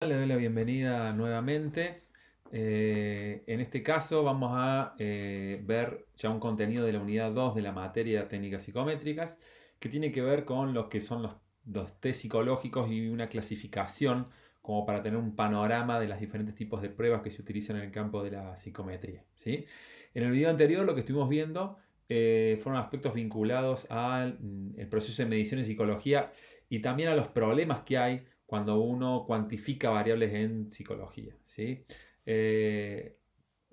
Le doy la bienvenida nuevamente. En este caso vamos a ver ya un contenido de la unidad 2 de la materia de técnicas psicométricas que tiene que ver con lo que son los test psicológicos y una clasificación como para tener un panorama de los diferentes tipos de pruebas que se utilizan en el campo de la psicometría, ¿sí? En el video anterior lo que estuvimos viendo fueron aspectos vinculados al el proceso de medición en psicología y también a los problemas que hay cuando uno cuantifica variables en psicología, ¿sí? Eh,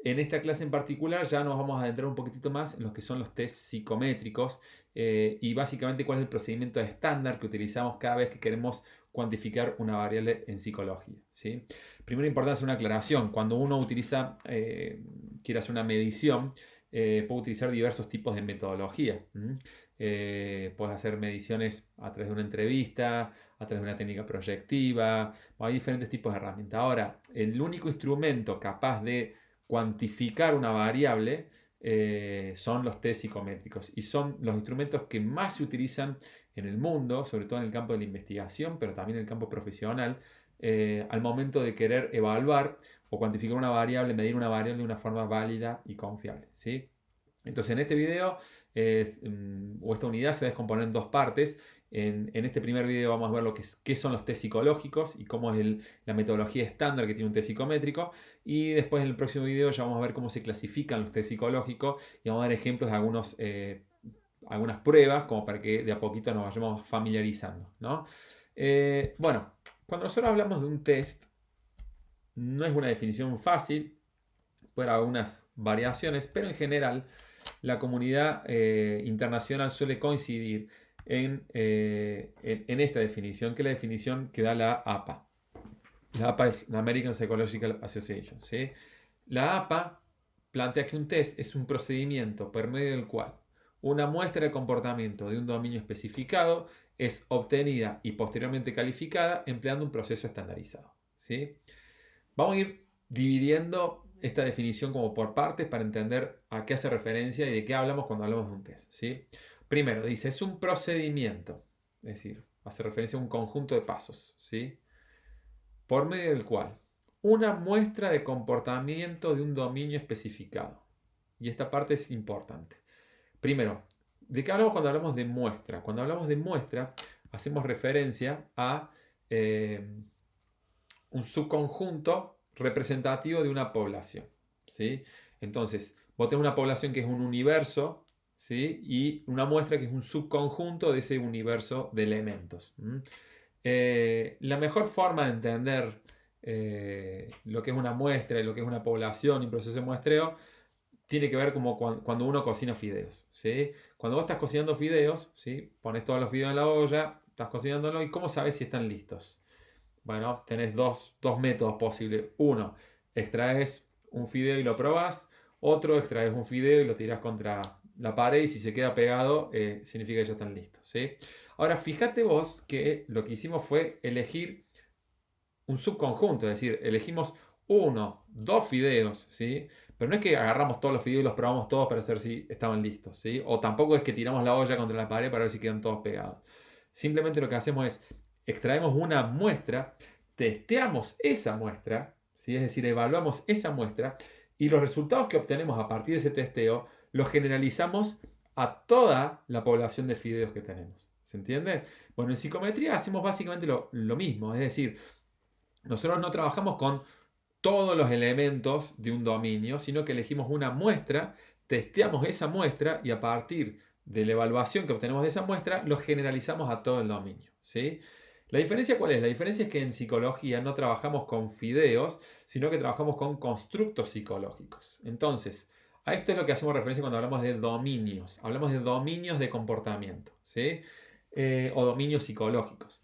en esta clase en particular ya nos vamos a adentrar un poquitito más en lo que son los test psicométricos y básicamente cuál es el procedimiento estándar que utilizamos cada vez que queremos cuantificar una variable en psicología, ¿sí? Primero importante hacer una aclaración. Cuando uno quiere hacer una medición, puede utilizar diversos tipos de metodología. Puedes hacer mediciones a través de una entrevista, a través de una técnica proyectiva. Hay diferentes tipos de herramientas. Ahora, el único instrumento capaz de cuantificar una variable son los test psicométricos y son los instrumentos que más se utilizan en el mundo, sobre todo en el campo de la investigación, pero también en el campo profesional, al momento de querer evaluar o cuantificar una variable, medir una variable de una forma válida y confiable, ¿sí? Entonces en este video o esta unidad se va a descomponer en dos partes. En este primer video vamos a ver qué son los test psicológicos y cómo es la metodología estándar que tiene un test psicométrico. Y después en el próximo video ya vamos a ver cómo se clasifican los test psicológicos y vamos a dar ejemplos de algunas pruebas como para que de a poquito nos vayamos familiarizando, ¿no? Bueno, cuando nosotros hablamos de un test, no es una definición fácil, puede haber algunas variaciones, pero en general la comunidad internacional suele coincidir en esta definición, que es la definición que da la APA. La APA es la American Psychological Association, ¿sí? La APA plantea que un test es un procedimiento por medio del cual una muestra de comportamiento de un dominio especificado es obtenida y posteriormente calificada empleando un proceso estandarizado, ¿sí? Vamos a ir dividiendo esta definición como por partes para entender a qué hace referencia y de qué hablamos cuando hablamos de un test, ¿sí? Primero, dice, es un procedimiento, es decir, hace referencia a un conjunto de pasos, ¿sí? Por medio del cual una muestra de comportamiento de un dominio especificado. Y esta parte es importante. Primero, ¿de qué hablamos cuando hablamos de muestra? Cuando hablamos de muestra, hacemos referencia a un subconjunto representativo de una población, ¿sí? Entonces, vos tenés una población que es un universo, ¿sí? Y una muestra que es un subconjunto de ese universo de elementos. La mejor forma de entender lo que es una muestra y lo que es una población y un proceso de muestreo tiene que ver como cuando uno cocina fideos, ¿sí? Cuando vos estás cocinando fideos, ¿sí? Pones todos los fideos en la olla, estás cocinándolo y ¿cómo sabes si están listos? Bueno, tenés dos métodos posibles. Uno, extraes un fideo y lo probás. Otro, extraes un fideo y lo tirás contra la pared y si se queda pegado, significa que ya están listos, ¿sí? Ahora, fíjate vos que lo que hicimos fue elegir un subconjunto, es decir, elegimos uno, dos fideos, ¿sí? Pero no es que agarramos todos los fideos y los probamos todos para saber si estaban listos, ¿sí? O tampoco es que tiramos la olla contra la pared para ver si quedan todos pegados. Simplemente lo que hacemos es extraemos una muestra, testeamos esa muestra, ¿sí? Es decir, evaluamos esa muestra y los resultados que obtenemos a partir de ese testeo los generalizamos a toda la población de fideos que tenemos. ¿Se entiende? Bueno, en psicometría hacemos básicamente lo mismo, es decir, nosotros no trabajamos con todos los elementos de un dominio, sino que elegimos una muestra, testeamos esa muestra y a partir de la evaluación que obtenemos de esa muestra, lo generalizamos a todo el dominio, ¿sí? ¿La diferencia cuál es? La diferencia es que en psicología no trabajamos con fideos, sino que trabajamos con constructos psicológicos. Entonces, a esto es lo que hacemos referencia cuando hablamos de dominios. Hablamos de dominios de comportamiento, ¿sí? O dominios psicológicos.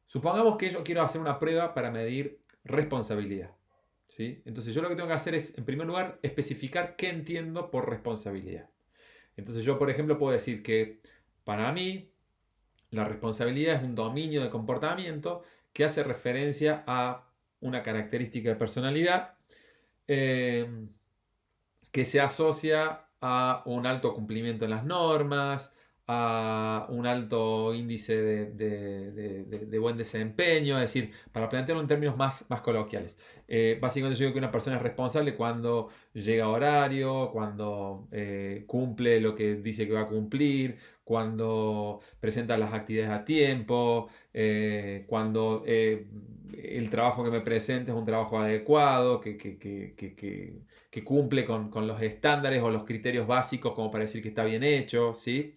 Supongamos que yo quiero hacer una prueba para medir responsabilidad, ¿sí? Entonces yo lo que tengo que hacer es, en primer lugar, especificar qué entiendo por responsabilidad. Entonces yo, por ejemplo, puedo decir que para mí la responsabilidad es un dominio de comportamiento que hace referencia a una característica de personalidad que se asocia a un alto cumplimiento en las normas, a un alto índice de buen desempeño, es decir, para plantearlo en términos más coloquiales. Básicamente yo digo que una persona es responsable cuando llega a horario, cuando cumple lo que dice que va a cumplir, cuando presenta las actividades a tiempo, cuando el trabajo que me presenta es un trabajo adecuado, que cumple con los estándares o los criterios básicos como para decir que está bien hecho, ¿sí?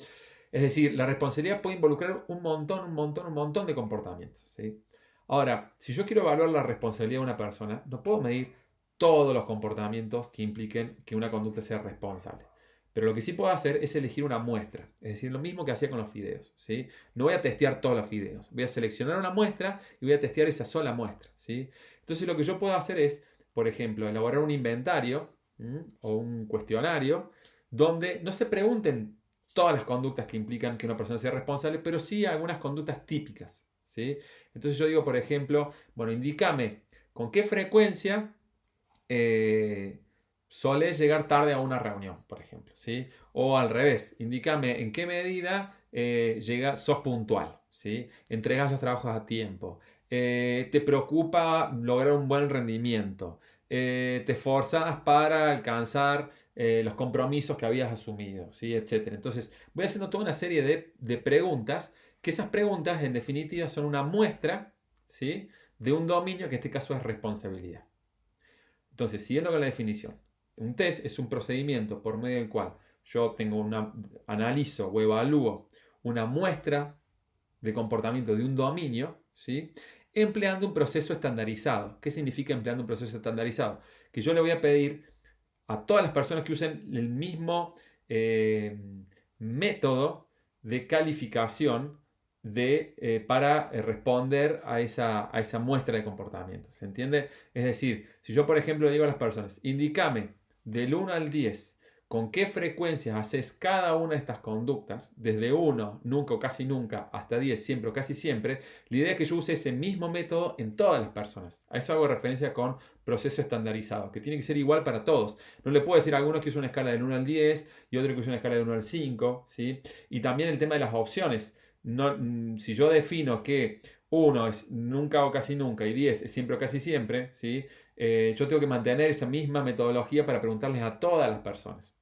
Es decir, la responsabilidad puede involucrar un montón de comportamientos, ¿sí? Ahora, si yo quiero evaluar la responsabilidad de una persona, no puedo medir todos los comportamientos que impliquen que una conducta sea responsable. Pero lo que sí puedo hacer es elegir una muestra, es decir, lo mismo que hacía con los fideos, ¿sí? No voy a testear todos los fideos, voy a seleccionar una muestra y voy a testear esa sola muestra, ¿sí? Entonces lo que yo puedo hacer es, por ejemplo, elaborar un inventario o un cuestionario donde no se pregunten todas las conductas que implican que una persona sea responsable, pero sí algunas conductas típicas, ¿sí? Entonces yo digo, por ejemplo, bueno, indícame con qué frecuencia solés llegar tarde a una reunión, por ejemplo, ¿sí? O al revés, indícame en qué medida sos puntual, ¿sí? Entregas los trabajos a tiempo, te preocupa lograr un buen rendimiento, te esforzas para alcanzar los compromisos que habías asumido, ¿sí? Etcétera. Entonces, voy haciendo toda una serie de preguntas, que esas preguntas en definitiva son una muestra, ¿sí? De un dominio que en este caso es responsabilidad. Entonces, siguiendo con la definición, un test es un procedimiento por medio del cual yo analizo o evalúo una muestra de comportamiento de un dominio, ¿sí? Empleando un proceso estandarizado. ¿Qué significa empleando un proceso estandarizado? Que yo le voy a pedir a todas las personas que usen el mismo método de calificación para responder a esa muestra de comportamiento. ¿Se entiende? Es decir, si yo, por ejemplo, le digo a las personas, indícame del 1 al 10 con qué frecuencias haces cada una de estas conductas, desde 1, nunca o casi nunca, hasta 10, siempre o casi siempre, la idea es que yo use ese mismo método en todas las personas. A eso hago referencia con proceso estandarizado, que tiene que ser igual para todos. No le puedo decir a algunos que usen una escala del 1 al 10 y otro que usen una escala del 1 al 5, ¿sí? Y también el tema de las opciones. No, si yo defino que 1 es nunca o casi nunca y 10 es siempre o casi siempre, ¿sí? Yo tengo que mantener esa misma metodología para preguntarles a todas las personas.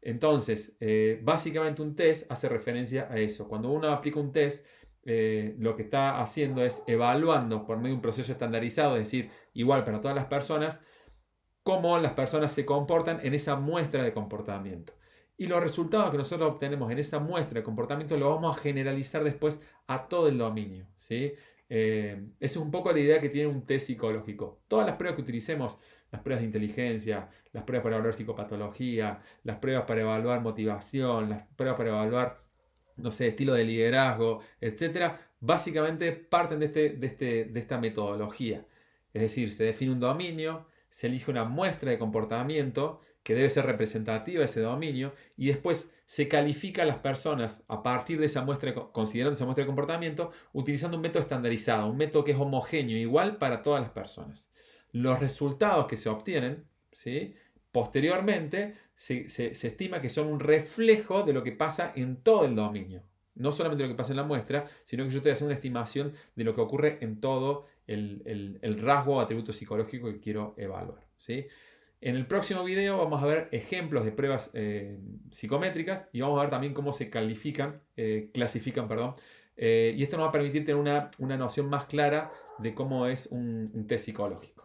Entonces, básicamente un test hace referencia a eso. Cuando uno aplica un test, lo que está haciendo es evaluando por medio de un proceso estandarizado, es decir, igual para todas las personas, cómo las personas se comportan en esa muestra de comportamiento. Y los resultados que nosotros obtenemos en esa muestra de comportamiento los vamos a generalizar después a todo el dominio, ¿sí? Esa es un poco la idea que tiene un test psicológico. Todas las pruebas que utilicemos, las pruebas de inteligencia, las pruebas para evaluar psicopatología, las pruebas para evaluar motivación, las pruebas para evaluar, no sé, estilo de liderazgo, etcétera, básicamente parten de esta metodología. Es decir, se define un dominio, se elige una muestra de comportamiento que debe ser representativa de ese dominio y después se califica a las personas a partir de esa muestra, considerando esa muestra de comportamiento, utilizando un método estandarizado, un método que es homogéneo, igual para todas las personas. Los resultados que se obtienen, ¿sí? Posteriormente se estima que son un reflejo de lo que pasa en todo el dominio. No solamente lo que pasa en la muestra, sino que yo estoy haciendo una estimación de lo que ocurre en todo el rasgo o atributo psicológico que quiero evaluar, ¿sí? En el próximo video vamos a ver ejemplos de pruebas psicométricas y vamos a ver también cómo se clasifican, perdón. Y esto nos va a permitir tener una noción más clara de cómo es un test psicológico.